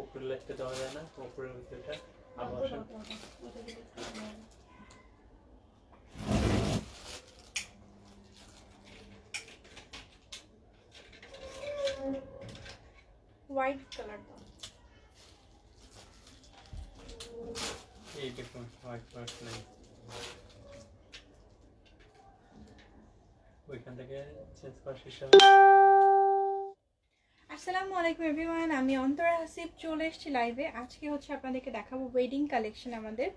উপরে লাগতে দেওয়া যায় না, উপরের ভিতরটা আবার হোয়াইট কালার দাও। এই দেখুন হোয়াইট পার্ট নাই, ওইখান থেকে চেঞ্জ করার চেষ্টা। আসসালামু আলাইকুম এভরিওয়ান, আমি অন্তরা হাসিব চলে এসেছি লাইভে। আজকে হচ্ছে আপনাদেরকে দেখাবো ওয়েডিং কালেকশন আমাদের।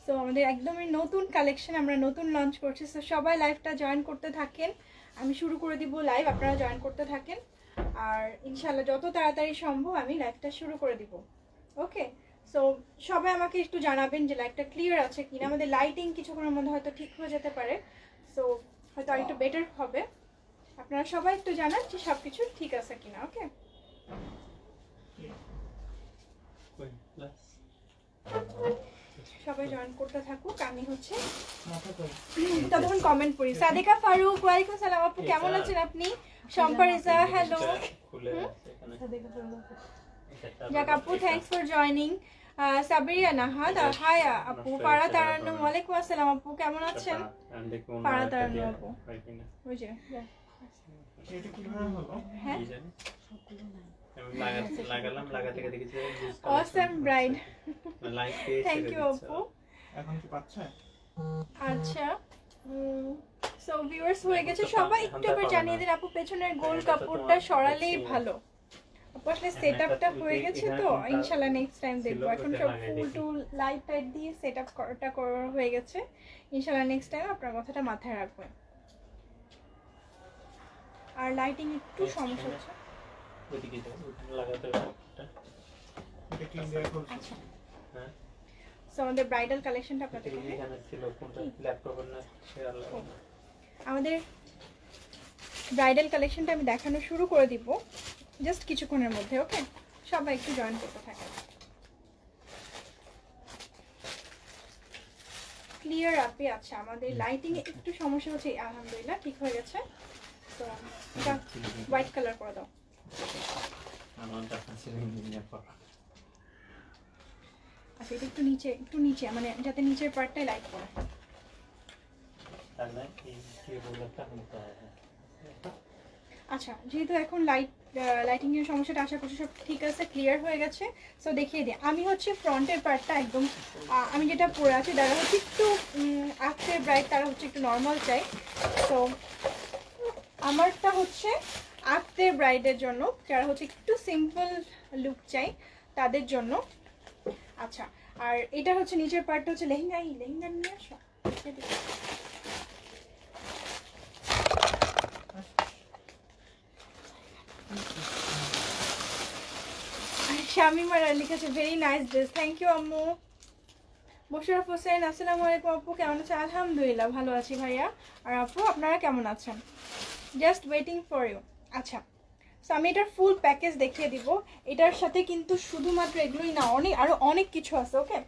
সো আমাদের একদমই নতুন কালেকশন, আমরা নতুন লঞ্চ করছি। সো সবাই লাইভটা জয়েন করতে থাকেন, আমি শুরু করে দিব লাইভ, আপনারা জয়েন করতে থাকেন। আর ইনশাআল্লাহ যত তাড়াতাড়ি সম্ভব আমি লাইভটা শুরু করে দিব। ওকে, সো সবাই আমাকে একটু জানাবেন যে লাইভটা ক্লিয়ার আছে কিনা। আমাদের লাইটিং কিছুক্ষণের মধ্যে হয়তো ঠিক হয়ে যেতে পারে, সো হয়তো আর একটু বেটার হবে। আপনারা সবাই একটু জানান যে সব কিছু ঠিক আছে কিনা। ওকে, সবাই জয়েন করতে থাকুক, আমি হচ্ছে ততক্ষণ কমেন্ট করি। সাদিকা ফারুক, ওয়ালাইকুম সালাম আপু, কেমন আছেন আপনি? শম্পারিজা, হ্যালো। যাক আপু, thanks for joining. Sabria Nahad, hi আপু। পাড়া তারান্নু, ওয়ালাইকুম আসসালাম আপু, কেমন আছেন? পাড়া তারান্নু আপু, ওই যে হ্যাঁ, লাগালাম, লাগাতে দেখেছি অসাম ব্রাইড, থ্যাংক ইউ আপু। এখন কি পাচ্ছে? আচ্ছা, সো ভিউয়ার্স হয়ে গেছে সবাই, একটু আবার জানিয়ে দিন আপু পেছনের গোল কাপড়টা সরালেই ভালো। আপু আসলে সেটআপটা হয়ে গেছে তো ইনশাআল্লাহ নেক্সট টাইম দেখবো। এখন সব ফুল টুল লাইট টাইট দিয়ে সেটআপ করাটা হয়ে গেছে, ইনশাআল্লাহ নেক্সট টাইম আপনার কথাটা মাথায় রাখবেন। আর লাইটিং একটু সমস্যা হচ্ছে, ওইদিকে যাও, ওখানে লাগাতে হবে এটা কি ইন্ডিয়া করছে? হ্যাঁ, সো আমাদের ব্রাইডাল কালেকশনটা আপনাদের এখানে ছিল, কোনটা ল্যাপটপের না শেয়ার লাগা। আমাদের ব্রাইডাল কালেকশনটা আমি দেখানো শুরু করে দিব জাস্ট কিছুক্ষণের মধ্যে। ওকে, সবাই একটু জয়েন করতে থাকেন। ক্লিয়ার আপে আছে, আমাদের লাইটিং এ একটু সমস্যা হচ্ছে, আলহামদুলিল্লাহ ঠিক হয়ে গেছে। তো এটা হোয়াইট কালার করে দাও। আমার দেখা ছিল ইঞ্জিনিয়ার পড়া। আচ্ছা, এটা একটু নিচে মানে যাতে নিচের পার্টটাই লাইট পড়ে। তাহলে এই কেবলটা নিতে হবে। আচ্ছা, যেহেতু এখন লাইটিং এর সমস্যাটা আশা করছি সব ঠিক আছে, ক্লিয়ার হয়ে গেছে। সো দেখিয়ে দিই, আমি হচ্ছে ফ্রন্টের পার্টটা একদম আমি যেটা পরে আছি তারা হচ্ছে একটু আফটার ব্রাইট, তারা হচ্ছে একটু নর্মাল চাই। তো আমারটা হচ্ছে আফটার ব্রাইডের জন্য, যারা হচ্ছে একটু সিম্পল লুক চাই তাদের জন্য। আচ্ছা, আর এটা হচ্ছে নিচের পার্টটা হচ্ছে লেহেঙ্গা নিয়ে আসো। শামিমারা লিখেছে very nice dress, thank you আম্মু। মোশাররফ হোসেন, আসসালামু আলাইকুম আপু, কেমন আছেন? আলহামদুলিল্লাহ ভালো আছি ভাইয়া। আর আপু আপনারা কেমন আছেন? Just waiting for you. আচ্ছা, সো আমি এটার ফুল প্যাকেজ দেখিয়ে দিব। এটার সাথে কিন্তু শুধুমাত্র এগুলোই না, আরও অনেক কিছু আছে। ওকে,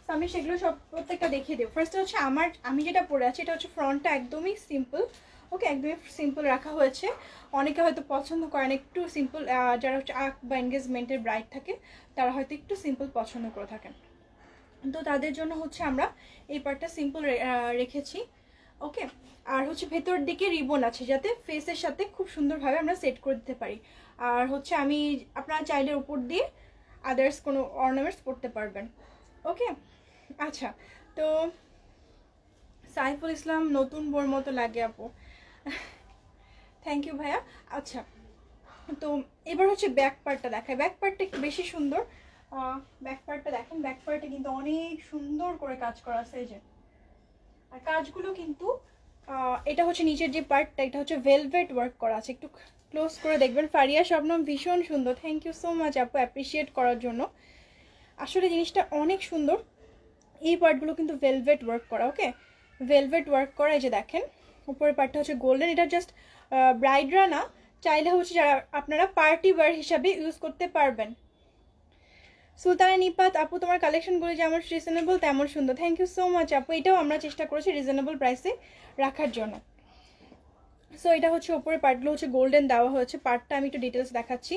সো আমি সেগুলো সব প্রত্যেকটা দেখিয়ে দেবো। ফার্স্টে হচ্ছে আমি যেটা পরে আছি এটা হচ্ছে ফ্রন্টটা একদমই সিম্পল। ওকে, একদমই সিম্পল রাখা হয়েছে। অনেকে হয়তো পছন্দ করেন একটু সিম্পল, যারা হচ্ছে আঁক বা এনগেজমেন্টের ব্রাইড থাকে তারা হয়তো একটু সিম্পল পছন্দ করে থাকেন, তো তাদের জন্য হচ্ছে আমরা এই পার্টটা সিম্পল রেখেছি। ওকে, আর হচ্ছে ভেতর দিকে রিবন আছে যাতে ফেসের সাথে খুব সুন্দরভাবে আমরা সেট করে দিতে পারি। আর হচ্ছে আমি আপনারা চাইলে উপর দিয়ে আদার্স কোনো অর্নামেন্টস করতে পারবেন। ওকে, আচ্ছা, তো সাইফুল ইসলাম নতুন বোর মতো লাগে আপু, থ্যাংক ইউ ভাইয়া। আচ্ছা, তো এবার হচ্ছে ব্যাক পার্টটা দেখায়। ব্যাক পার্টটা একটু বেশি সুন্দর। ব্যাক পার্টটা দেখেন, ব্যাক পার্টে কিন্তু অনেক সুন্দর করে কাজ করা আছে, এই যে। আর কাজগুলো কিন্তু এটা হচ্ছে নিচের যে পার্টটা, এটা হচ্ছে ভেলভেট ওয়ার্ক করা আছে, একটু ক্লোজ করে দেখবেন। ফারিয়া শবনম ভীষণ সুন্দর, থ্যাংক ইউ সো মাচ আপু অ্যাপ্রিসিয়েট করার জন্য। আসলে জিনিসটা অনেক সুন্দর। এই পার্টগুলো কিন্তু ভেলভেট ওয়ার্ক করা। ওকে, ভেলভেট ওয়ার্ক করা, এই যে দেখেন উপরের পার্টটা হচ্ছে গোল্ডেন। এটা জাস্ট ব্রাইডরা না, চাইলে হচ্ছে যারা আপনারা পার্টি ওয়্যার হিসাবে ইউজ করতে পারবেন। সুলতানা নিপাত আপু, তোমার কালেকশনগুলো যেমন রিজনেবল তেমন সুন্দর, থ্যাংক ইউ সো মাচ আপু। এটাও আমরা চেষ্টা করেছি রিজনেবল প্রাইসে রাখার জন্য। সো এটা হচ্ছে ওপরের পার্টগুলো হচ্ছে গোল্ডেন দেওয়া হয়েছে। পার্টটা আমি একটু ডিটেলস দেখাচ্ছি।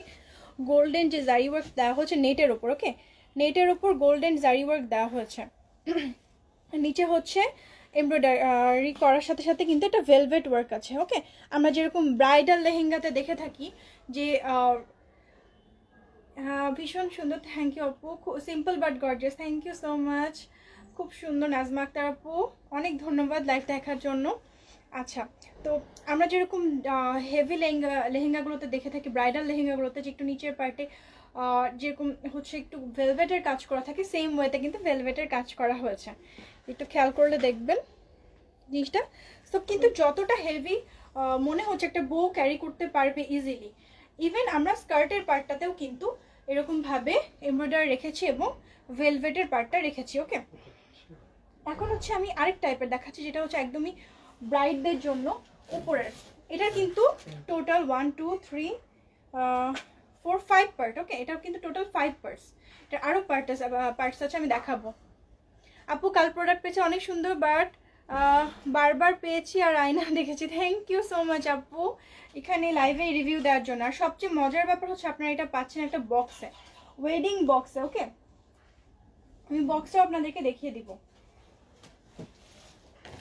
গোল্ডেন যে জারি ওয়ার্ক দেওয়া হয়েছে নেটের ওপর, ওকে, নেটের ওপর গোল্ডেন জারি ওয়ার্ক দেওয়া হয়েছে। নিচে হচ্ছে এমব্রয়ডারি করার সাথে সাথে কিন্তু একটা ভেলভেট ওয়ার্ক আছে, ওকে। আমরা যেরকম ব্রাইডাল লেহেঙ্গাতে দেখে থাকি যে ভীষণ সুন্দর, থ্যাংক ইউ আপু, simple but gorgeous, thank you so much, খুব সুন্দর নাজমা আক্তার আপু, অনেক ধন্যবাদ লাইভ দেখার জন্য। আচ্ছা, তো আমরা যেরকম হেভি লেহেঙ্গাগুলোতে দেখে থাকি, ব্রাইডাল লেহেঙ্গাগুলোতে যে একটু নিচের পার্টে যেরকম হচ্ছে একটু ভেলভেটের কাজ করা থাকে, সেম ওয়েতে কিন্তু ভেলভেটের কাজ করা হয়েছে, একটু খেয়াল করলে দেখবেন জিনিসটা। তো কিন্তু যতটা হেভি মনে হচ্ছে একটা বউ ক্যারি করতে পারবে ইজিলি। ইভেন আমরা স্কার্টের পার্টটাতেও কিন্তু এরকমভাবে এমব্রয়ডারি রেখেছি এবং ভেলভেটের পার্টটা রেখেছি, ওকে। এখন হচ্ছে আমি আরেক টাইপের দেখাচ্ছি, যেটা হচ্ছে একদমই ব্রাইডদের জন্য উপরের। এটা কিন্তু টোটাল 1 2 3 4 5 পার্ট, ওকে। এটাও কিন্তু টোটাল 5 পার্টস, এটা আরও পার্টস আছে, আমি দেখাবো। আপু কাল প্রোডাক্ট পেয়েছে অনেক সুন্দর, বাট বারবার পেয়েছি আর আয়না দেখেছি, থ্যাংক ইউ সো মাচ আপু এখানে লাইভে রিভিউ দেওয়ার জন্য। আর সবচেয়ে মজার ব্যাপার হচ্ছে আপনারা এটা পাচ্ছেন একটা বক্সে, ওয়েডিং বক্সে, ওকে। আমি বক্সটাও আপনাদেরকে দেখিয়ে দিব,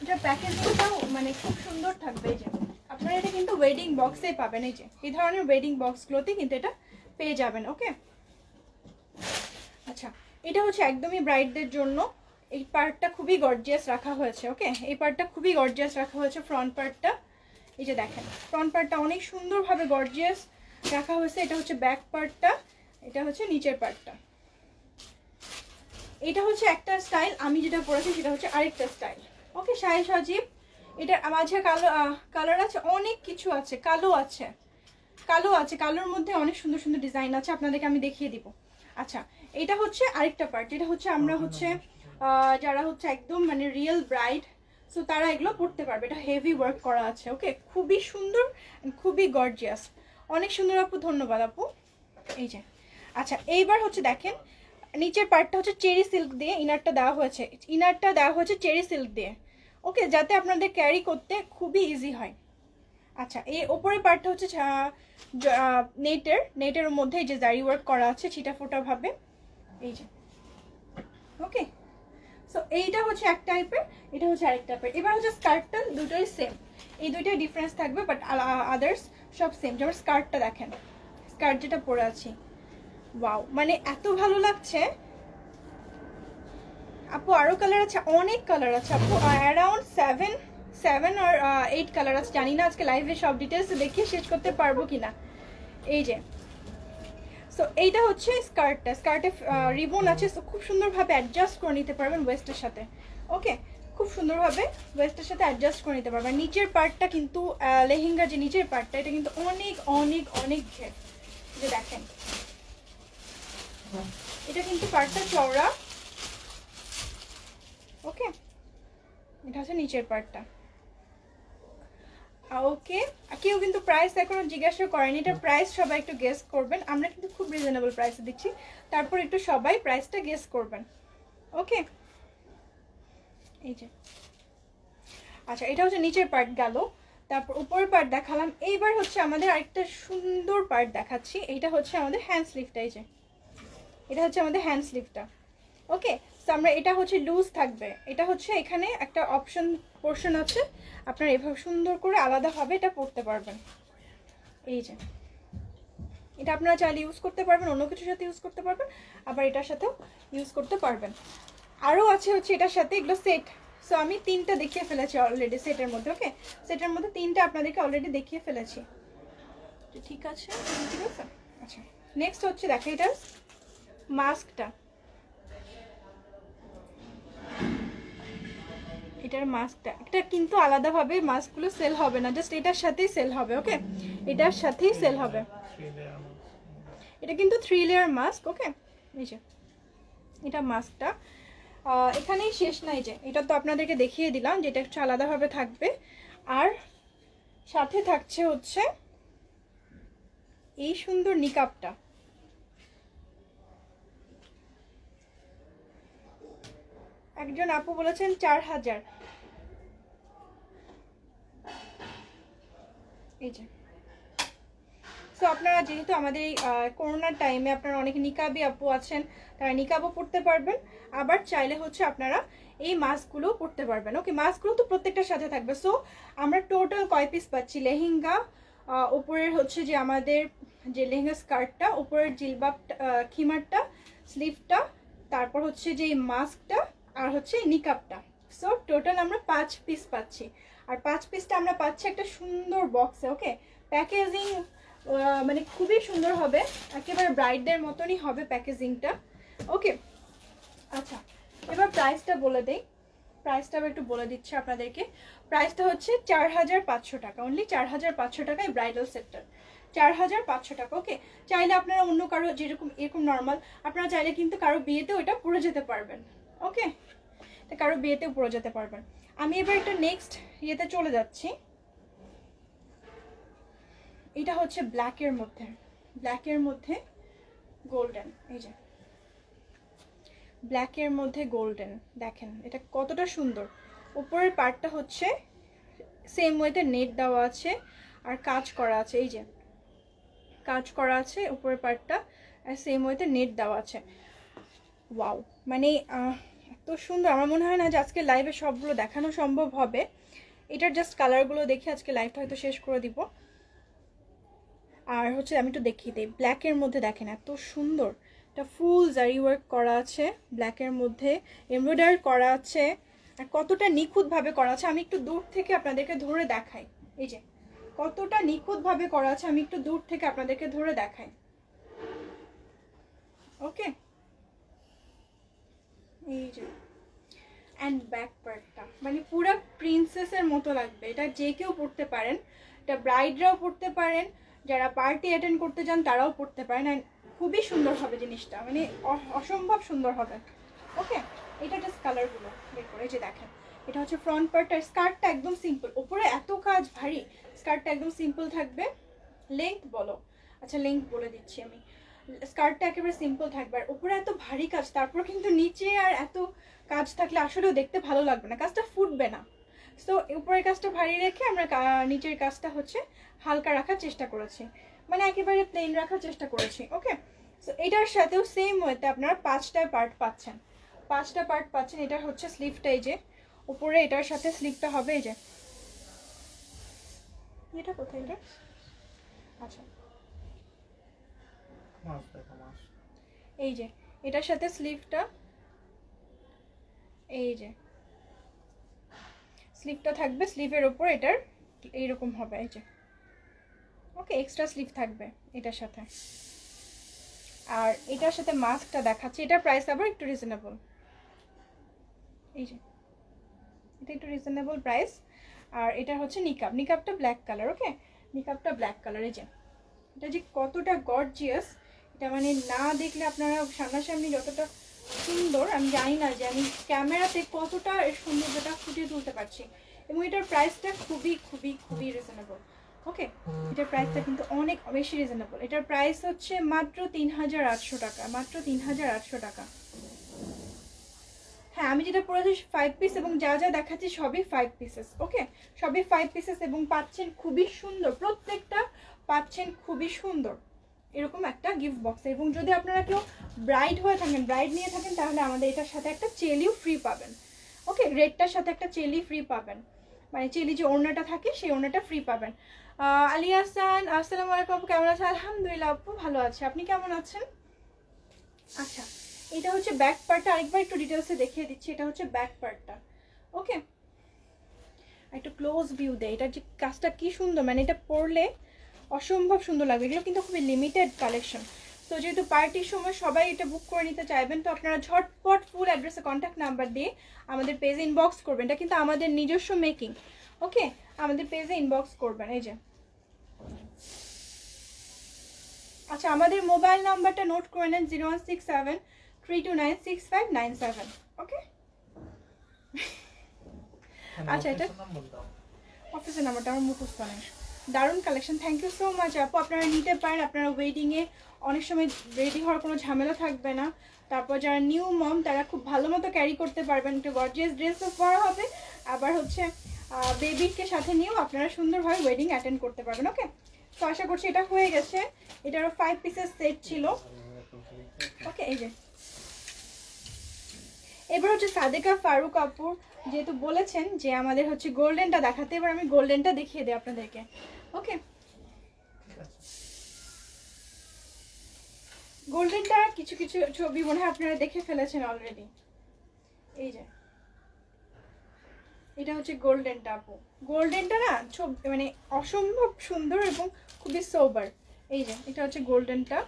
এটা প্যাকেজিংটাও মানে খুব সুন্দর থাকবে। এই যে আপনারা এটা কিন্তু ওয়েডিং বক্সেই পাবেন, এই যে এই ধরনের ওয়েডিং বক্সগুলোতে কিন্তু এটা পেয়ে যাবেন, ওকে। আচ্ছা, এটা হচ্ছে একদমই ব্রাইডদের জন্য, এই পার্টটা খুবই গর্জিয়াস রাখা হয়েছে, ওকে। এই পার্টটা খুবই গর্জিয়াস রাখা হয়েছে, ফ্রন্ট পার্টটা এই যে দেখেন, ফ্রন্ট পার্টটা অনেক সুন্দরভাবে গর্জিয়াস রাখা হয়েছে। এটা হচ্ছে ব্যাক পার্টটা, এটা হচ্ছে নিচের পার্টটা। এটা হচ্ছে একটা স্টাইল, আমি যেটা পরেছি সেটা হচ্ছে আরেকটা স্টাইল, ওকে। শাহে সজীব, এটা মাঝে কালো কালার আছে, অনেক কিছু আছে, কালো আছে, কালোর মধ্যে অনেক সুন্দর সুন্দর ডিজাইন আছে, আপনাদেরকে আমি দেখিয়ে দিব। আচ্ছা, এটা হচ্ছে আরেকটা পার্ট, এটা হচ্ছে আমরা হচ্ছে যারা হচ্ছে একদম মানে রিয়েল ব্রাইড, সো তারা এগুলো পড়তে পারবে। এটা হেভি ওয়ার্ক করা আছে, ওকে, খুবই সুন্দর, খুবই গর্জিয়াস, অনেক সুন্দর আপু, ধন্যবাদ আপু। এই যে আচ্ছা, এইবার হচ্ছে দেখেন নিচের পার্টটা হচ্ছে চেরি সিল্ক দিয়ে ইনারটা দেওয়া হয়েছে চেরি সিল্ক দিয়ে, ওকে, যাতে আপনাদের ক্যারি করতে খুবই ইজি হয়। আচ্ছা, এই ওপরের পার্টটা হচ্ছে নেটের মধ্যে এই যে জারি ওয়ার্ক করা আছে ছিটা ফোটা ভাবে, এই যে, ওকে। সো এইটা হচ্ছে এক টাইপের, এটা হচ্ছে আরেক টাইপের। এবার হচ্ছে স্কার্টটা, দুটোই সেম, এই দুইটাই ডিফারেন্স থাকবে, বাট আদার্স সব সেম। যেমন স্কার্টটা দেখেন, স্কার্ট যেটা পরে আছি, ওয়াও, মানে এত ভালো লাগছে আপু। আরো কালার আছে, অনেক কালার আছে আপু, অ্যারাউন্ড 7 আর 8 কালার আছে, জানি না আজকে লাইভে সব ডিটেলস দেখিয়ে শেষ করতে পারবো কিনা। এই যে, সো এইটা হচ্ছে স্কার্টে রিবন আছে, সো খুব সুন্দরভাবে অ্যাডজাস্ট করে নিতে পারবেন ওয়েস্টের সাথে, ওকে, খুব সুন্দরভাবে ওয়েস্টের সাথে অ্যাডজাস্ট করে নিতে পারবেন। নিচের পার্টটা কিন্তু লেহেঙ্গার যে নিচের পার্টটা, এটা কিন্তু অনেক অনেক অনেক ঘের, যে দেখেন এটা কিন্তু পার্টটা চওড়া, ওকে। এটা হচ্ছে নিচের পার্টটা, ওকে। কেউ কিন্তু প্রাইস এখনো জিজ্ঞাসা করেনি, এটা প্রাইস সবাই একটু গেস করবেন, আমরা কিন্তু খুব রিজনেবল প্রাইসে দিচ্ছি, তারপর একটু সবাই প্রাইসটা গেস করবেন, ওকে। এই যে আচ্ছা, এটা হচ্ছে নিচের পার্ট গেল, তারপর উপরের পার্ট দেখালাম। এইবার হচ্ছে আমাদের আরেকটা সুন্দর পার্ট দেখাচ্ছি, এইটা হচ্ছে আমাদের হ্যান্ড স্লিভটা, এই যে এটা হচ্ছে আমাদের হ্যান্ড স্লিভটা, ওকে। সো আমরা এটা হচ্ছে লুজ থাকবে, এটা হচ্ছে এখানে একটা অপশন পোর্শন আছে, আপনারা এভাবে সুন্দর করে আলাদাভাবে এটা পরতে পারবেন। এই যে এটা আপনারা চাইলে ইউজ করতে পারবেন, অন্য কিছুর সাথে ইউজ করতে পারবেন, আবার এটার সাথেও ইউজ করতে পারবেন। আরও আছে হচ্ছে এটার সাথে এগুলো সেট, সো আমি 3টা দেখিয়ে ফেলেছি অলরেডি সেটের মধ্যে, ওকে। সেটের মধ্যে 3টা আপনাদেরকে অলরেডি দেখিয়ে ফেলেছি, ঠিক আছে, ঠিক আছে। আচ্ছা, নেক্সট হচ্ছে দেখো এটা মাস্কটা, এটার মাস্কটা, এটা কিন্তু আলাদাভাবে মাস্কগুলো সেল হবে না, জাস্ট এটার সাথেই সেল হবে, ওকে, এটার সাথেই সেল হবে। এটা কিন্তু 3 লেয়ার মাস্ক, ওকে। এই যে এটা মাস্কটা এখানেই শেষ নাই, যে এটা তো আপনাদেরকে দেখিয়ে দিলাম যে এটা একটু আলাদাভাবে থাকবে, আর সাথে থাকছে হচ্ছে এই সুন্দর নিকাবটা, একজন আপু বলেছেন 4000, এই যে সো আপনারা যেহেতু আমাদের এই করোনার টাইমে আপনারা অনেক নিকাবি আপু আছেন, তারা নিকাবও পড়তে পারবেন, আবার চাইলে হচ্ছে আপনারা এই মাস্কগুলো পড়তে পারবেন। ওকে, মাস্কগুলো তো প্রত্যেকটার সাথে থাকবে। সো আমরা টোটাল কয় পিস পাচ্ছি? লেহেঙ্গা, উপরের হচ্ছে যে আমাদের যে লেহেঙ্গা স্কার্টটা, উপরের জিলবাব খিমারটা, স্লিভটা, তারপর হচ্ছে যে মাস্কটা, আর হচ্ছে নিকাবটা। সো টোটাল আমরা 5 পিস পাচ্ছি। আর 5 পিসটা আমরা পাচ্ছি একটা সুন্দর বক্সে। ওকে, প্যাকেজিং মানে খুবই সুন্দর হবে, একেবারে ব্রাইডদের মতনই হবে প্যাকেজিংটা। ওকে, আচ্ছা এবার প্রাইসটা বলে দেই। প্রাইসটা আবার একটু বলে দিচ্ছি আপনাদেরকে। প্রাইসটা হচ্ছে 4500 টাকা, অনলি 4500 টাকা এই ব্রাইডাল সেটটার, 4500 টাকা। ওকে, চাইলে আপনারা অন্য কারো যেরকম এরকম নর্মাল, আপনারা চাইলে কিন্তু কারো বিয়েতেও এটা পরে যেতে পারবেন। ওকে, তো কারো বিয়েতেও পরে যেতে পারবেন। আমি এবার একটা নেক্সট ইয়েতে চলে যাচ্ছি। এটা হচ্ছে ব্ল্যাকের মধ্যে, ব্ল্যাকের মধ্যে গোল্ডেন, এই যে ব্ল্যাকের মধ্যে গোল্ডেন, দেখেন এটা কতটা সুন্দর। উপরের পার্টটা হচ্ছে সেম ওয়েতে নেট দেওয়া আছে আর কাজ করা আছে, এই যে কাজ করা আছে উপরের পার্টটা, আর সেম ওয়েতে নেট দেওয়া আছে। ওয়াও, মানে এত সুন্দর, আমার মনে হয় না যে আজকে লাইভে সবগুলো দেখানো সম্ভব হবে। এটার জাস্ট কালারগুলো দেখে আজকে লাইভটা হয়তো শেষ করে দিব। আর হচ্ছে আমি একটু দেখিয়ে দিই, ব্ল্যাকের মধ্যে দেখেন এত সুন্দর, এটা ফুল জারি ওয়ার্ক করা আছে, ব্ল্যাকের মধ্যে এমব্রয়ডারি করা আছে, আর কতটা নিখুঁতভাবে করা আছে আমি একটু দূর থেকে আপনাদেরকে ধরে দেখাই। এই যে কতটা নিখুঁতভাবে করা আছে আমি একটু দূর থেকে আপনাদেরকে ধরে দেখাই। ওকে, এই যে অ্যান্ড ব্যাক পার্টটা মানে পুরো প্রিন্সেসের মতো লাগবে। এটা যে কেউ পড়তে পারেন, এটা ব্রাইডরাও পড়তে পারেন, যারা পার্টি অ্যাটেন্ড করতে যান তারাও পড়তে পারেন। অ্যান্ড খুবই সুন্দর হবে জিনিসটা, মানে অসম্ভব সুন্দর হবে। ওকে, এটা জাস্ট কালারগুলো বের করে, যে দেখেন এটা হচ্ছে ফ্রন্ট পার্ট। আর স্কার্টটা একদম সিম্পল, উপরে এত কাজ ভারী, স্কার্টটা একদম সিম্পল থাকবে। লেংথ বলো, আচ্ছা লেংথ বলে দিচ্ছি আমি, স্কার্টটা একেবারে সিম্পল থাকবে। আর উপরে এত ভারী কাজ, তারপর কিন্তু নিচে আর এত কাজ থাকলে আসলেও দেখতে ভালো লাগবে না, কাজটা ফুটবে না। সো উপরের কাজটা ভারী রেখে আমরা নিচের কাজটা হচ্ছে হালকা রাখার চেষ্টা করেছি, মানে একেবারে প্লেন রাখার চেষ্টা করেছি। ওকে, সো এটার সাথেও সেম ওয়েতে আপনারা 5টা পার্ট পাচ্ছেন, 5টা পার্ট পাচ্ছেন। এটা হচ্ছে স্লিভটা, এই যে উপরে এটার সাথে স্লিভটা হবে, এই যে এটা কোথায় এটা, আচ্ছা এই যে এটার সাথে স্লিভটা, এই যে স্লিভটা থাকবে, স্লিভের ওপর এটার এইরকম হবে, এই যে ওকে এক্সট্রা স্লিভ থাকবে এটার সাথে। আর এটার সাথে মাস্কটা দেখাচ্ছি, এটার প্রাইস আবার একটু রিজনেবল, এই যে এটা একটু রিজনেবল প্রাইস। আর এটা হচ্ছে নিকাব, নিকাবটা ব্ল্যাক কালার। ওকে, নিকাবটা ব্ল্যাক কালার, এই যে এটা যে কতটা গর্জিয়াস, এটা মানে না দেখলে আপনারা সামনাসামনি যতটা সুন্দর আমি জানি না যে আমি ক্যামেরাতে কতটা এর সৌন্দর্যটা ফুটিয়ে তুলতে পারছি। এবং এটার প্রাইসটা খুবই খুবই খুবই রিজনেবল। ওকে, এটার প্রাইসটা কিন্তু অনেক বেশি রিজনেবল। এটার প্রাইস হচ্ছে মাত্র 3800 টাকা, মাত্র 3800 টাকা। হ্যাঁ, আমি যেটা পড়েছি 5 পিস এবং যা যা দেখাচ্ছি সবই 5 পিসেস। ওকে, সবই 5 পিসেস এবং পাচ্ছেন খুবই সুন্দর, প্রত্যেকটা পাচ্ছেন খুবই সুন্দর এরকম একটা গিফট বক্স। এবং যদি আপনারা কেউ ব্রাইড হয়ে থাকেন, ব্রাইড নিয়ে থাকেন, তাহলে আমাদের এটার সাথে একটা চেলিও ফ্রি পাবেন। ওকে, রেডটার সাথে একটা চেলি ফ্রি পাবেন, মানে চেলি যে ওড়নাটা থাকে সেই ওড়নাটা ফ্রি পাবেন। আলী হাসান, আসসালামু আলাইকুম আপু, কেমন আছেন? আলহামদুলিল্লাহ আপু ভালো আছে, আপনি কেমন আছেন? আচ্ছা, এটা হচ্ছে ব্যাক পার্টটা, আরেকবার একটু ডিটেলসে দেখিয়ে দিচ্ছি। এটা হচ্ছে ব্যাক পার্টটা। ওকে, একটু ক্লোজ ভিউ দেয়, এটার যে কাজটা কি সুন্দর, মানে এটা পরলে অসম্ভব সুন্দর লাগবে। এগুলো কিন্তু খুবই লিমিটেড কালেকশন। তো যেহেতু পার্টির সময় সবাই এটা বুক করে নিতে চাইবেন, তো আপনারা ঝটপট ফুল অ্যাড্রেসে কন্ট্যাক্ট নাম্বার দিয়ে আমাদের পেজে ইনবক্স করবেন। এটা কিন্তু আমাদের নিজস্ব মেকিং। ওকে, আমাদের পেজে ইনবক্স করবেন, এই যে। আচ্ছা, আমাদের মোবাইল নাম্বারটা নোট করে নেন, 016732965997। ওকে, আচ্ছা এটা অফিসের নাম্বারটা আমার মুখস্থ নেই। দারুণ collection, thank you so much আপু। আপনারা নিতে পারেন, আপনারা ওয়েডিংয়ে অনেক সময় রেডি হওয়ার কোনো ঝামেলা থাকবে না। তারপর যারা নিউ মম তারা খুব ভালো মতো ক্যারি করতে পারবেন, একটু গর্জিয়াস ড্রেসও পরা হবে, আবার হচ্ছে বেবিকে সাথে নিয়েও আপনারা সুন্দরভাবে ওয়েডিং অ্যাটেন্ড করতে পারবেন। ওকে, তো আশা করছি এটা হয়ে গেছে। এটারও 5 পিসের সেট ছিল। ওকে, এই যে এবার হচ্ছে সাদেকা ফারুক আপুর যেহেতু বলেছেন যে আমাদের হচ্ছে গোল্ডেনটা দেখাতে, এবার আমি গোল্ডেনটা দেখিয়ে দিই আপনাদেরকে। ওকে, গোল্ডেনটা কিছু কিছু ছবি মনে হয় আপনারা দেখে ফেলেছেন অলরেডি। এই যে এটা হচ্ছে গোল্ডেনটা আপু। গোল্ডেনটা না মানে অসম্ভব সুন্দর এবং খুবই সোবার। এই যে এটা হচ্ছে গোল্ডেনটা,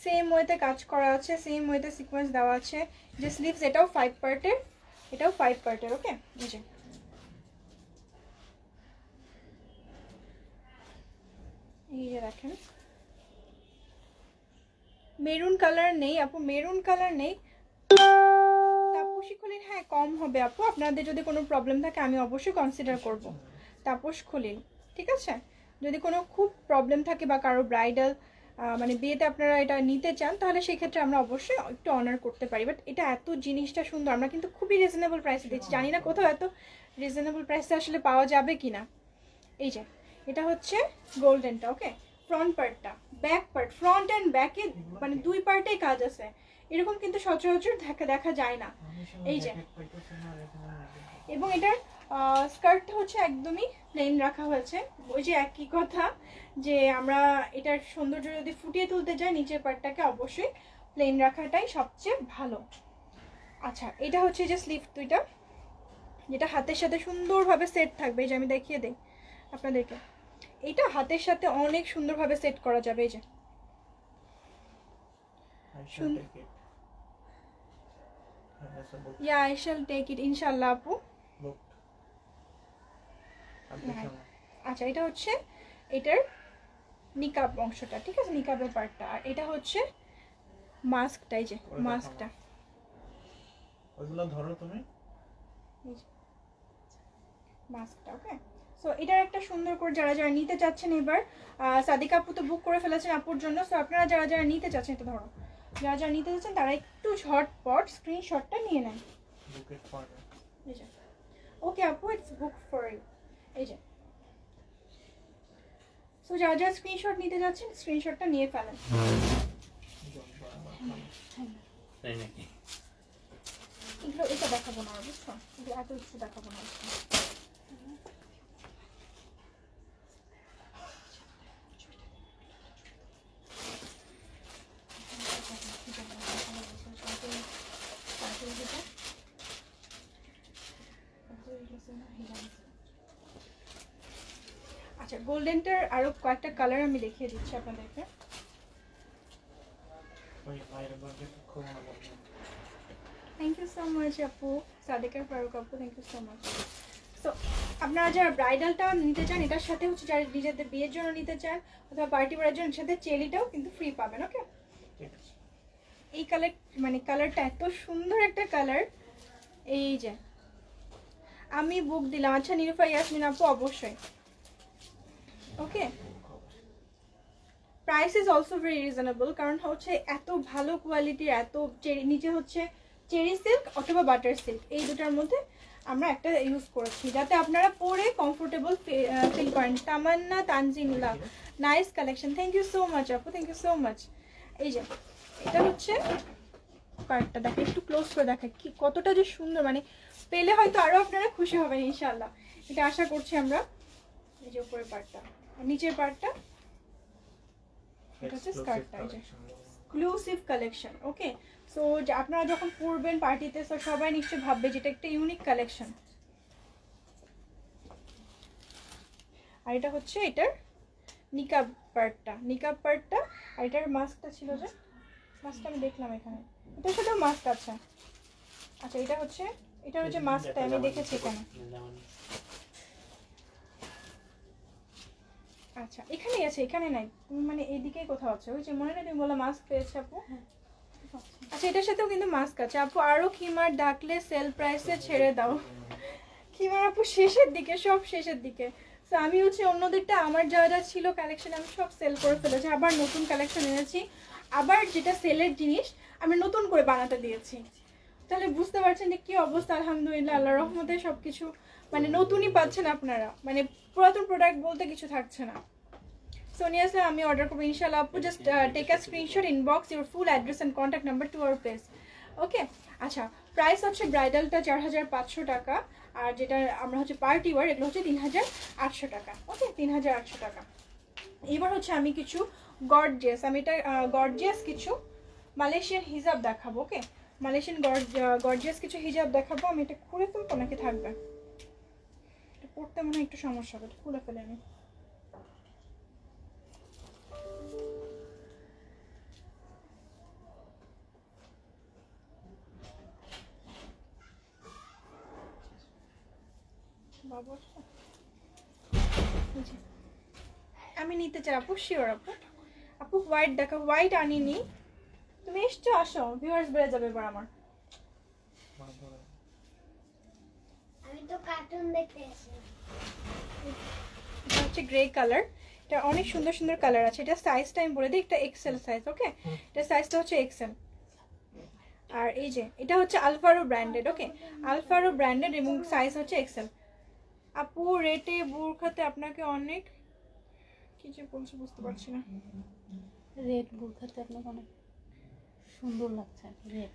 সেম ওয়েতে কাজ করা আছে, সেম ওয়েতে সিকোয়েন্স দেওয়া আছে। যে স্লিভস এটাও 5 পার্টের, এটাও 5 পার্টের। ওকে, এই যে দেখেন মেরুন কালার নেই আপু, মেরুন কালার নেই। তাপসী খলিল হ্যাঁ কম হবে আপু, আপনাদের যদি কোনো প্রবলেম থাকে আমি অবশ্যই কনসিডার করব। তাপস খলিল, ঠিক আছে? যদি কোনো খুব প্রবলেম থাকে বা কারো ব্রাইডাল মানে বিয়েতে আপনারা এটা নিতে চান তাহলে সেই ক্ষেত্রে আমরা অবশ্যই একটু অনার করতে পারি। বাট এটা এত জিনিসটা সুন্দর, আমরা কিন্তু খুবই রিজনেবল প্রাইসে দিচ্ছি। জানি না কোথাও এত রিজনেবল প্রাইসে আসলে পাওয়া যাবে কিনা। এই যে এটা হচ্ছে গোল্ডেনটা। ওকে, ফ্রন্ট পার্টটা, ব্যাক পার্ট, ফ্রন্ট অ্যান্ড ব্যাকে মানে দুই পার্টেই কাজ আছে। এরকম কিন্তু সচরাচর দেখা যায় না। এই যে, এবং এটার স্কার্টটা হচ্ছে একদমই প্লেন রাখা হয়েছে। ওই যে একই কথা যে আমরা এটার সৌন্দর্য যদি ফুটিয়ে তুলতে যাই নিচের পার্টটাকে অবশ্যই প্লেন রাখাটাই সবচেয়ে ভালো। আচ্ছা, এটা হচ্ছে যে স্লিভ দুইটা, যেটা হাতের সাথে সুন্দরভাবে সেট থাকবে। এই যে আমি দেখিয়ে দিই আপনাদেরকে, এটা হাতের সাথে অনেক সুন্দরভাবে সেট করা যাবে। এই যে yeah I shall take it ইনশাআল্লাহ আপু। আচ্ছা, এটা হচ্ছে এটার নিকাব অংশটা, ঠিক আছে, নিকাবের পার্টটা। আর এটা হচ্ছে মাস্কটা, এই যে মাস্কটা, ওইগুলো ধরো তুমি, মাস্কটা। ওকে, সো এটার একটা সুন্দর করে যারা যারা নিতে চাচ্ছেন, এবার সাদিকা আপু তো বুক করে ফেলেছেন আপুর জন্য। সো আপনারা যারা যারা নিতে চাচ্ছেন, এটা ধরো, যারা যারা নিতে চাচ্ছেন তারা একটু ঝটপট স্ক্রিনশটটা নিয়ে নেন। এই যে ওকে আপু, ইটস বুক ফর ইউ। এই যে সো যারা যারা স্ক্রিনশট নিতে যাচ্ছেন স্ক্রিনশটটা নিয়ে ফেলেন। এগুলো এটা দেখাবো না, বুঝছো, এত কিছু দেখাবো না। আচ্ছা, গোল্ডেনটার আরো কয়েকটা কালার আমি দেখিয়ে দিচ্ছি আপনাদেরকে। থ্যাংক ইউ সো মাচ আপু, সাদিকা ফারুক আপু, thank you so much. So আপনারা যারা ব্রাইডালটা নিতে চান, এটার সাথে হচ্ছে যারা নিজেদের বিয়ের জন্য নিতে চান অথবা পার্টি করার জন্য, সাথে চেরিটাও কিন্তু ফ্রি পাবেন। ওকে, এই কালার মানে কালারটা এত সুন্দর একটা কালার। এই যে আমি বুক দিলাম। আচ্ছা নিরুফা ইয়াসমিন আপু, অবশ্যই। Okay, price is also very reasonable, কারণ হচ্ছে এত ভালো কোয়ালিটির, এত নিচে হচ্ছে চেরি সিল্ক অথবা বাটার সিল্ক, এই দুটার মধ্যে আমরা একটা ইউজ করেছি যাতে আপনারা পরে কমফোর্টেবল ফিল করেন। Tamanna Tanzimullah, nice collection, thank you so much আপু, থ্যাংক ইউ সো মাচ। এই যে এটা হচ্ছে কয়েকটা দেখে, একটু ক্লোজ করে দেখে কি কতটা যে সুন্দর, মানে পেলে হয়তো আরো আপনারা খুশি হবেন ইনশাআল্লাহ, এটা আশা করছি আমরা। এই যে উপরের পার্টটা আর নিচের পার্টটা, এটা হচ্ছে স্কার্টটা। এই যে এক্সক্লুসিভ কালেকশন। ওকে, সো আপনারা যখন পরবেন পার্টিতে, সো সবাই নিশ্চয়ই ভাববে যেটা একটা ইউনিক কালেকশন। আর এটা হচ্ছে এটার নিকাব পার্টটা, নিকাব পার্টটা। আর এটার মাস্কটা ছিল, যে মাস্কটা আমি দেখলাম এখানে, এটার সাথেও মাস্ক আছে। আচ্ছা, এটা হচ্ছে মাস্কটা আমি দেখেছি এখানে। আচ্ছা, এখানেই আছে, এখানে নাই, তুমি মানে এইদিকেই কোথাও আছে। ওই যে মনে নেই তুমি বললে মাস্ক পেয়েছে আপু। আচ্ছা, এটার সাথেও কিন্তু মাস্ক আছে আপু। আরো খিমার ডাকলে সেল প্রাইসে ছেড়ে দাও। খিমার আপু শেষের দিকে, সব শেষের দিকে। তো আমি হচ্ছে অন্যদেরটা আমার যা যা ছিল কালেকশন আমি সব সেল করে ফেলেছি, আবার নতুন কালেকশন এনেছি, আবার যেটা সেলের জিনিস আমি নতুন করে বানাতে দিয়েছি। তাহলে বুঝতে পারছেন যে কি অবস্থা। আলহামদুলিল্লাহ, আল্লাহর রহমতে সবকিছু মানে নতুনই পাচ্ছেন আপনারা, মানে পুরাতন প্রোডাক্ট বলতে কিছু থাকছে না। সোনিয়া স্যার আমি অর্ডার করবো ইনশাআল্লাহ আপু, just take a screenshot, inbox your full address and contact number to our page. Okay, আচ্ছা প্রাইস হচ্ছে ব্রাইডালটা 4500 টাকা, আর যেটা আমরা হচ্ছে পার্টি ওয়ার এগুলো হচ্ছে 3800 টাকা। ওকে, 3800 টাকা। এবার হচ্ছে আমি কিছু গর্জিয়াস, আমি এটা গর্জিয়াস কিছু মালয়েশিয়ান হিজাব দেখাবো। ওকে, মালয়েশিয়ান গর্জিয়াস কিছু হিজাব দেখাবো। আমি এটা খুলে ফেলবো নাকি থাকবে? এটা পড়তে মনে হয় একটু সমস্যা হবে, এটা খুলে ফেলে আমি। বাবা আমি নিতে চাই আপু, শিওর আপু। আপু হোয়াইট দেখা, হোয়াইট আনিনি, তুমি এসছো, আসো, ভিউয়ার্স বেড়ে যাবে এবার আমার। আমি তো কার্টুন দেখতে এসেছি। এটা হচ্ছে গ্রে কালার, এটা অনেক সুন্দর সুন্দর কালার আছে। এটা সাইজটা আমি বলে দিই, একটা এক্সেল সাইজ। ওকে, এটা সাইজটা হচ্ছে এক্সেল। আর এই যে এটা হচ্ছে আলফারো ব্র্যান্ডেড। ওকে, আলফারো ব্র্যান্ডেড এবং সাইজ হচ্ছে এক্সেল। আপু রেটে বোরখাতে আপনাকে অনেক কি যে বলছে বুঝতে পারছি না। রেড বোরখাতে আপনাকে অনেক সুন্দর লাগছে। রেড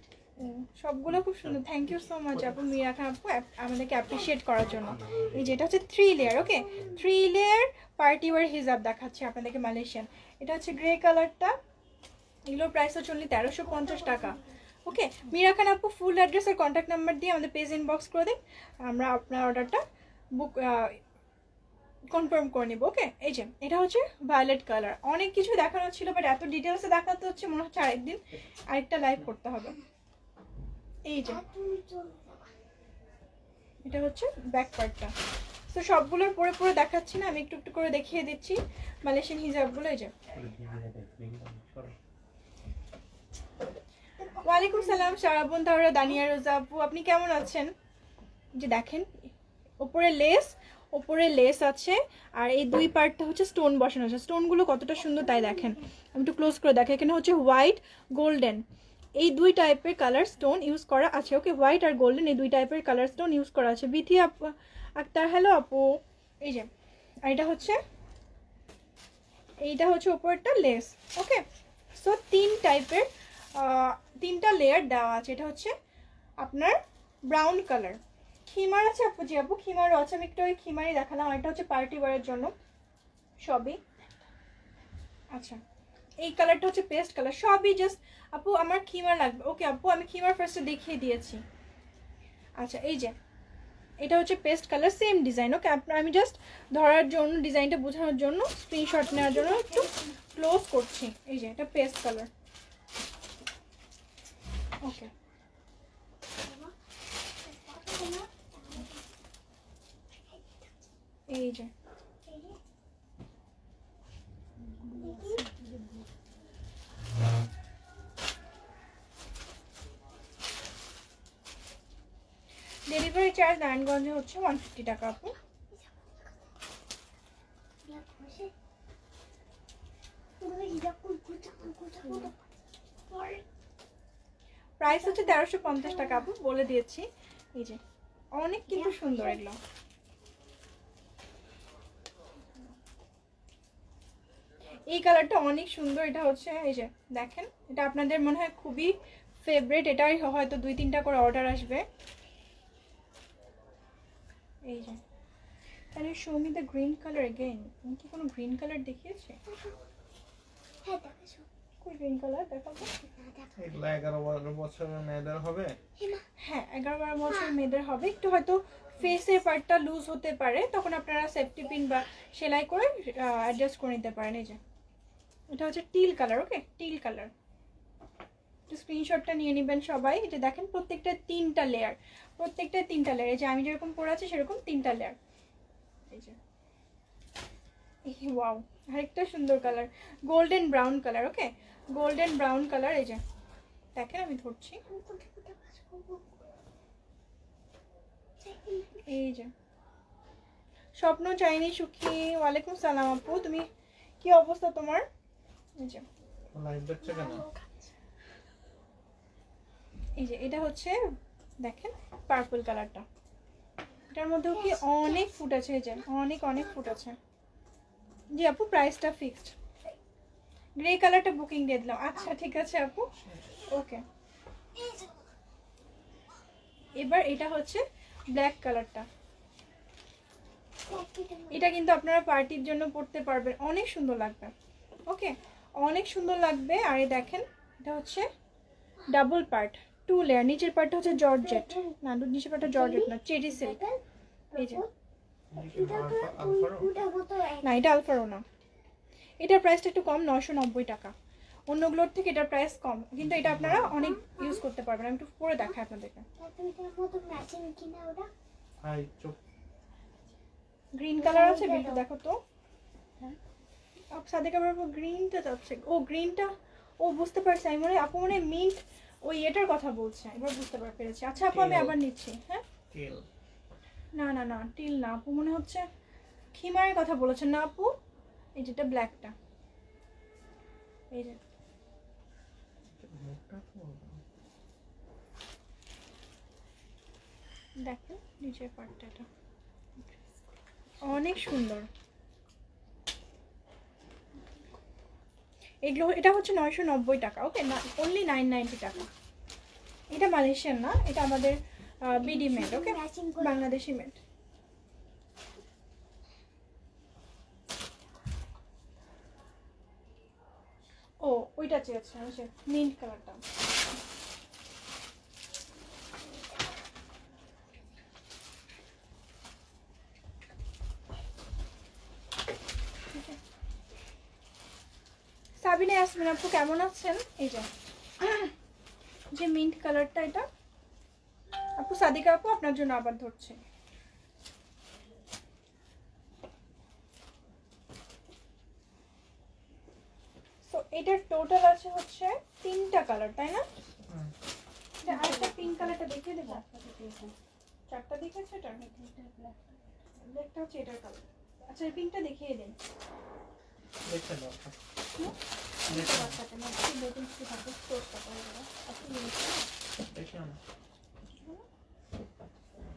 সবগুলো খুব সুন্দর, থ্যাংক ইউ সো মাচ আপু, মিরা খান আপু আমাদেরকে অ্যাপ্রিসিয়েট করার জন্য। এই যেটা হচ্ছে 3 লেয়ার। ওকে, 3 লেয়ার পার্টি ওয়ার হিজাব দেখাচ্ছে আপনাদেরকে মালয়েশিয়ান। এটা হচ্ছে গ্রে কালারটা, এগুলোর প্রাইস হচ্ছে অনলি 1350 টাকা। ওকে, মিরা খান আপু ফুল অ্যাড্রেস আর কন্ট্যাক্ট নাম্বার দিয়ে আমাদের পেজ ইনবক্স করে দিন, আমরা আপনার অর্ডারটা বুক কনফার্ম করে নিব। ওকে, এই যে এটা হচ্ছে ভায়োলেট কালার। অনেক কিছু দেখানো ছিল, বাট এত ডিটেলসে দেখাতে হচ্ছে মনে হচ্ছে আরেকদিন আরেকটা লাইভ করতে হবে। এই যে এটা হচ্ছে ব্যাক পার্টটা। তো সবগুলোর পরে পরে দেখাচ্ছি না, আমি একটু একটু করে দেখিয়ে দিচ্ছি মালয়েশিয়ান হিজাবগুলো। এই যে ওয়ালাইকুম সালাম সারাবন তাহরা দানিয়া রোজা আপু, আপনি কেমন আছেন? যে দেখেন ওপরে লেস আছে, আর এই দুই পার্টটা হচ্ছে স্টোন বসানো আছে। স্টোনগুলো কতটা সুন্দর তাই দেখেন, আমি একটু ক্লোজ করে দেখেন। এখানে হচ্ছে হোয়াইট গোল্ডেন, এই দুই টাইপের কালার স্টোন ইউজ করা আছে। ওকে, হোয়াইট আর গোল্ডেন এই দুই টাইপের কালার স্টোন ইউজ করা আছে। বিথি আক্তার হ্যালো আপু। এই যে আর এইটা হচ্ছে উপরটা লেস। ওকে, সো তিনটা লেয়ার দেওয়া আছে। এটা হচ্ছে আপনার ব্রাউন কালার, খিমার আছে আপু, জি আপু খিমারও আছে, আমি একটু ওই খিমারই দেখালাম। আর এটা হচ্ছে পার্টি ওয়ারের জন্য সবই। আচ্ছা, এই কালারটা হচ্ছে পেস্ট কালার, সবই জাস্ট আপু আমার খিমার লাগবে। ওকে আপু, আমি খিমার ফার্স্টে দেখিয়ে দিয়েছি। আচ্ছা, এই যে এটা হচ্ছে পেস্ট কালার, সেম ডিজাইন। ওকে, আমি জাস্ট ধরার জন্য, ডিজাইনটা বোঝানোর জন্য, স্ক্রিনশট নেওয়ার জন্য একটু ক্লোজ করছি। এই যে এটা পেস্ট কালার। ওকে, এই যে ডেলিভারি চার্জ নারায়ণগঞ্জে হচ্ছে 150 টাকা আপু। প্রাইস হচ্ছে 1350 টাকা আপু, বলে দিয়েছি। এই যে অনেক কিন্তু সুন্দর এগুলো। এই কালারটা অনেক সুন্দর, এটা হচ্ছে এই যে দেখেন, এটা আপনাদের মনে হয় খুবই ফেভারিট, এটাই হয়তো 2-3টা করে অর্ডার আসবে। এই যে তাহলে show me the green colour again. আমি কি কোনো গ্রিন কালার দেখিয়েছি? হ্যাঁ দেখাছো। কোন গ্রিন কালার দেখাবো? এগুলো 11-12 বছরের মেয়েদের হবে। হ্যাঁ, 11-12 বছর মেয়েদের হবে। একটু হয়তো ফেসের পার্টটা লুজ হতে পারে, তখন আপনারা সেফটি পিন বা সেলাই করে অ্যাডজাস্ট করে নিতে পারেন। এই যে এটা হচ্ছে টিল কালার। ওকে, টিল কালার, স্ক্রিনশটটা নিয়ে নেবেন সবাই। এটা দেখেন প্রত্যেকটা 3টা লেয়ার, এই যে আমি যেরকম পরে আছি সেরকম 3টা লেয়ার। এই যে ওয়াও, আরেকটা সুন্দর কালার, গোল্ডেন ব্রাউন কালার। ওকে, গোল্ডেন ব্রাউন কালার। এই যে দেখেন আমি ধরছি, এই যে স্বপ্ন চাইনি সুখী, ওয়ালাইকুম সালাম আপু, তুমি কি অবস্থা তোমার? এই যে লাইভ দেখছো কেন? এই যে এটা হচ্ছে দেখেন পার্পল কালারটা, এটার মধ্যেও কি অনেক ফুট আছে, এই যে অনেক অনেক ফুট আছে। জি আপু প্রাইসটা ফিক্সড। গ্রে কালারটা বুকিং দিয়ে দিলাম। আচ্ছা ঠিক আছে আপু, ওকে। এবার এটা হচ্ছে ব্ল্যাক কালারটা। এটা কিন্তু আপনারা পার্টির জন্য পরতে পারবেন, অনেক সুন্দর লাগবে। ওকে, অনেক সুন্দর লাগবে। আর এই দেখেন এটা হচ্ছে ডাবল পার্ট, 2 লেয়ার। নিচের পার্টটা হচ্ছে জর্জেট, না নিচের পার্টটা জর্জেট না, চেরি সিল্ক। এই যে না এটা আলফারো না, এটার প্রাইসটা একটু কম, 990 টাকা। অন্যগুলোর থেকে এটার প্রাইস কম, কিন্তু এটা আপনারা অনেক ইউজ করতে পারবেন। আমি একটু পরে দেখাই আপনাদেরকে। হাই চুপ। গ্রিন কালার আছে, বিলটা দেখো তো। সাদেকা বাবু গ্রিনটা যাচ্ছে, ও গ্রিনটা, ও বুঝতে পারছি আমি, মনে আপু মনে মিন্ট ওই এটার কথা বলছে, এবার বুঝতে পেরেছি। আচ্ছা আপু আমি আবার নিচ্ছি। হ্যাঁ তেল না না না টিল না আপু, মনে হচ্ছে খিমারের কথা বলেছেন না আপু। এই যেটা ব্ল্যাকটা, এই যে মুখটা তো দেখেন নিচের পার্টটা, এটা অনেক সুন্দর। এগুলো এটা হচ্ছে 990 টাকা। ওকে, না অনলি 990 টাকা। এটা মালয়েশিয়ান না, এটা আমাদের বিডি মেড। ওকে, বাংলাদেশি মেড। ও ওইটা চেয়েছে হচ্ছে মিন্ট কালারটা। সাবিনা ইয়াসমিন আপু কেমন আছেন? এই যে মিন্ট কালারটা, এটা আপু সাদিকা আপু আপনার জন্য আবার ধরছে। সো এটার টোটাল আছে হচ্ছে 3টা কালার, তাই না? এটা আরেকটা পিঙ্ক কালারটা দেখিয়ে দেবো। 4টা দেখেছে, এটা ব্ল্যাকটা হচ্ছে এটার কালার। আচ্ছা এই পিঙ্কটা দেখিয়ে দিন। দেখে নাও। দেখে নাও।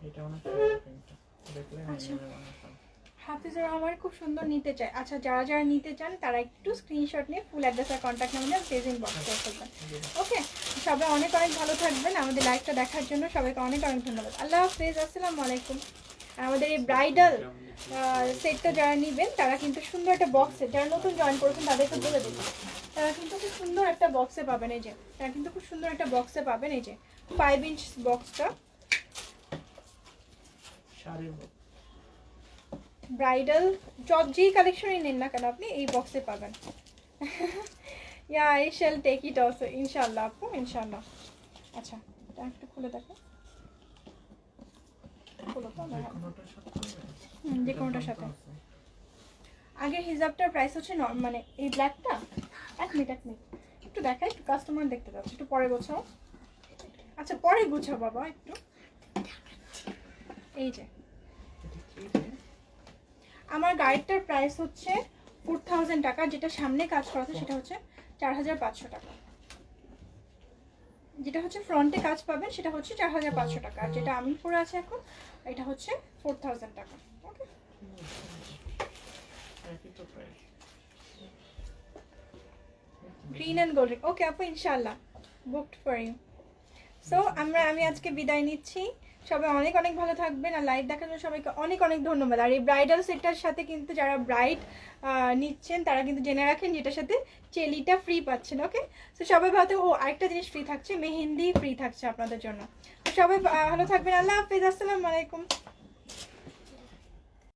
এটা অনেক সুন্দর প্রিন্টটা। দেখলে আচ্ছা। মনে হয় হাফিজুর রহমান খুব সুন্দর নিতে চায়। আচ্ছা যারা যারা নিতে চান তারা একটু স্ক্রিনশট নিয়ে ফুল অ্যাড্রেস আর কন্ট্যাক্ট নাম্বার পেজ ইনবক্স করে ফেলবেন। ওকে, সবাই অনেক অনেক ভালো থাকবেন। আমাদের লাইভটা দেখার জন্য সবাইকে অনেক অনেক ধন্যবাদ। আল্লাহ হাফিজ, আসসালামু আলাইকুম। আর আমাদের এই ব্রাইডাল সেটটা যারা নেবেন তারা কিন্তু সুন্দর একটা বক্সে, যারা নতুন জয়েন করেছেন তাদেরকে বলে দেবেন, তারা কিন্তু খুব সুন্দর একটা বক্সে পাবেন। এই যে তারা কিন্তু খুব সুন্দর একটা বক্সে পাবেন। এই যে 5 ইঞ্চ বক্সটা, শাড়ি ব্রাইডাল যেই কালেকশনই নেন না কেন আপনি এই বক্সে পাবেন। Yeah I shall take it also ইনশাআল্লাহ আপু, ইনশাআল্লাহ। আচ্ছা এটা একটু খুলে দেখো, খুলো তো না, কোনটার সাথে যে কোনোটার সাথে। আগে হিজাবটার প্রাইস হচ্ছে মানে এই ব্ল্যাকটা, এক মিনিট একটু দেখাই, একটু কাস্টমার দেখতে পাচ্ছি, একটু পরে গোছাও। আচ্ছা পরে গোছাও বাবা একটু। এই যে আমার গাইডটার প্রাইস হচ্ছে 4000 টাকা, যেটা সামনে কাজ করা আছে সেটা হচ্ছে 4500 টাকা। যেটা হচ্ছে ফ্রন্টে কাজ পাবেন সেটা হচ্ছে 4500 টাকা, আর যেটা আমি পরে আছি এখন এটা হচ্ছে 4000 টাকা। ওকে, গ্রিন অ্যান্ড গোল্ডেন। ওকে আপু ইনশাআল্লাহ বুকড ফর ইউ। সো আমি আজকে বিদায় নিচ্ছি। সবাই অনেক অনেক ভালো থাকবেন, আর লাইভ দেখার জন্য সবাইকে অনেক অনেক ধন্যবাদ। আর এই ব্রাইডাল সেটটার সাথে কিন্তু যারা ব্রাইড নিচ্ছেন তারা কিন্তু জেনে রাখেন যেটার সাথে চেলিটা ফ্রি পাচ্ছেন। ওকে, তো সবাই ভালো। ও আরেকটা জিনিস ফ্রি থাকছে, মেহেন্দি ফ্রি থাকছে আপনাদের জন্য। তো সবাই ভালো থাকবেন, আল্লাহ হাফেজ, আসসালামু আলাইকুম।